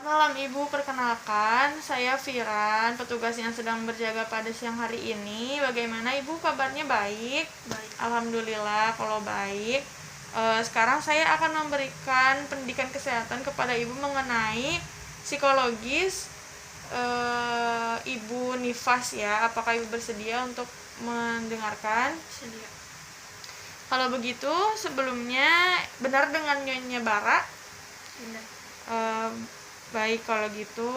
Malam Ibu, perkenalkan, saya Firan, petugas yang sedang berjaga pada siang hari ini. Bagaimana Ibu, kabarnya baik? Baik. Alhamdulillah kalau baik. Sekarang saya akan memberikan pendidikan kesehatan kepada Ibu mengenai psikologis Ibu nifas ya. Apakah Ibu bersedia untuk mendengarkan? Sedia. Kalau begitu, sebelumnya benar dengan Nyonya Bara? Benar. Baik, kalau gitu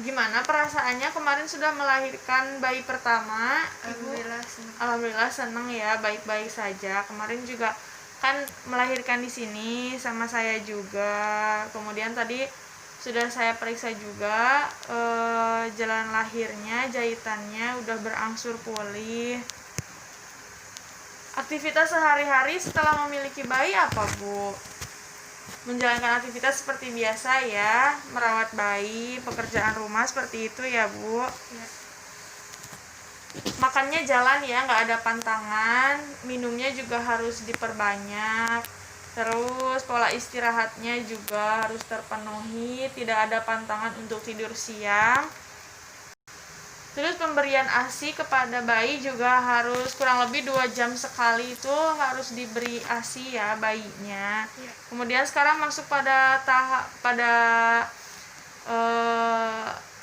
gimana perasaannya kemarin sudah melahirkan bayi pertama? Alhamdulillah senang. Alhamdulillah senang ya, baik-baik saja. Kemarin juga kan melahirkan di sini sama saya juga. Kemudian tadi sudah saya periksa juga jalan lahirnya, jahitannya udah berangsur pulih. Aktivitas sehari-hari setelah memiliki bayi apa, Bu? Menjalankan aktivitas seperti biasa ya, merawat bayi, pekerjaan rumah seperti itu ya, Bu. Ya. Makannya jalan ya, nggak ada pantangan, minumnya juga harus diperbanyak. Terus pola istirahatnya juga harus terpenuhi, tidak ada pantangan untuk tidur siang. Terus pemberian ASI kepada bayi juga harus kurang lebih 2 jam sekali, itu harus diberi ASI ya bayinya. Ya. Kemudian sekarang masuk pada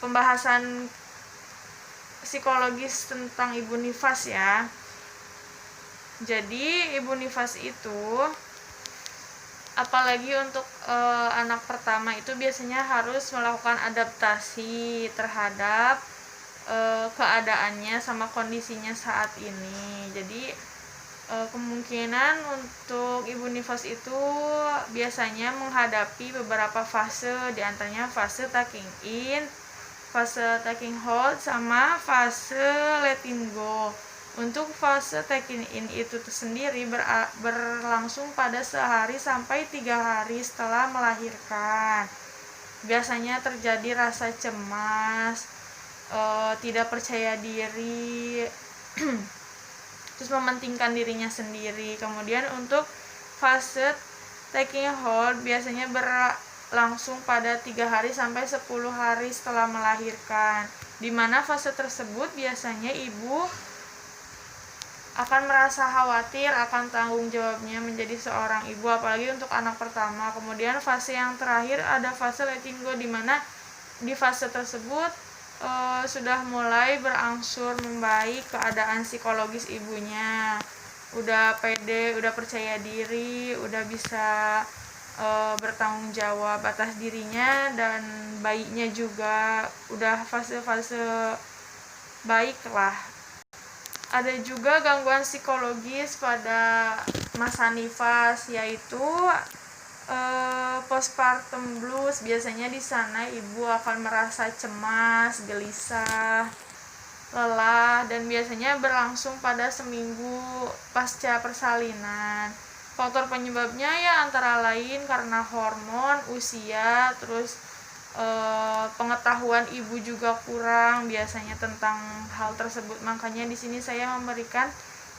pembahasan psikologis tentang ibu nifas ya. Jadi ibu nifas itu apalagi untuk anak pertama itu biasanya harus melakukan adaptasi terhadap keadaannya sama kondisinya saat ini. Jadi kemungkinan untuk ibu nifas itu biasanya menghadapi beberapa fase, diantaranya fase taking in, fase taking hold, sama fase letting go. Untuk fase taking in itu sendiri berlangsung pada sehari sampai 3 hari setelah melahirkan. Biasanya terjadi rasa cemas, tidak percaya diri, terus mementingkan dirinya sendiri. Kemudian untuk fase taking hold biasanya berlangsung pada 3 hari sampai 10 hari setelah melahirkan, di mana fase tersebut biasanya ibu akan merasa khawatir akan tanggung jawabnya menjadi seorang ibu, apalagi untuk anak pertama. Kemudian fase yang terakhir ada fase letting go, di mana di fase tersebut sudah mulai berangsur membaik keadaan psikologis ibunya, udah pede, udah percaya diri, udah bisa bertanggung jawab atas dirinya dan bayinya juga udah fase-fase baik lah. Ada juga gangguan psikologis pada masa nifas, yaitu postpartum blues. Biasanya di sana ibu akan merasa cemas, gelisah, lelah, dan biasanya berlangsung pada seminggu pasca persalinan. Faktor penyebabnya ya antara lain karena hormon, usia, terus pengetahuan ibu juga kurang biasanya tentang hal tersebut. Makanya di sini saya memberikan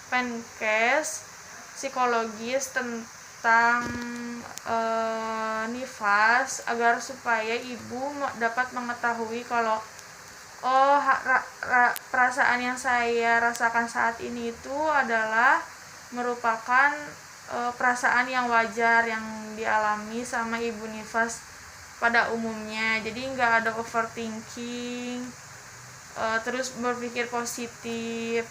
penkes psikologis tentang nifas, agar supaya ibu dapat mengetahui kalau perasaan yang saya rasakan saat ini itu adalah merupakan perasaan yang wajar yang dialami sama ibu nifas pada umumnya. Jadi nggak ada overthinking, terus berpikir positif.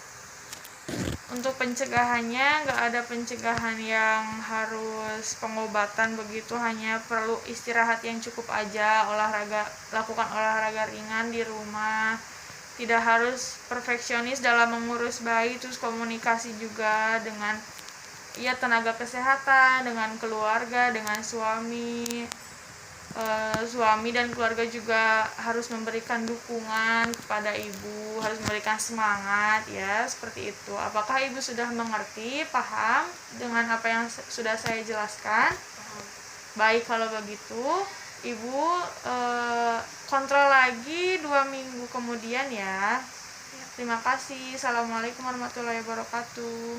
Untuk pencegahannya nggak ada pencegahan yang harus pengobatan begitu, hanya perlu istirahat yang cukup aja, lakukan olahraga ringan di rumah, tidak harus perfeksionis dalam mengurus bayi. Terus komunikasi juga dengan tenaga kesehatan, dengan keluarga, dengan suami dan keluarga juga harus memberikan dukungan kepada ibu, harus memberikan semangat ya, seperti itu. Apakah ibu sudah mengerti, paham dengan apa yang sudah saya jelaskan? Baik, kalau begitu ibu kontrol lagi 2 minggu kemudian ya. Terima kasih. Assalamualaikum warahmatullahi wabarakatuh.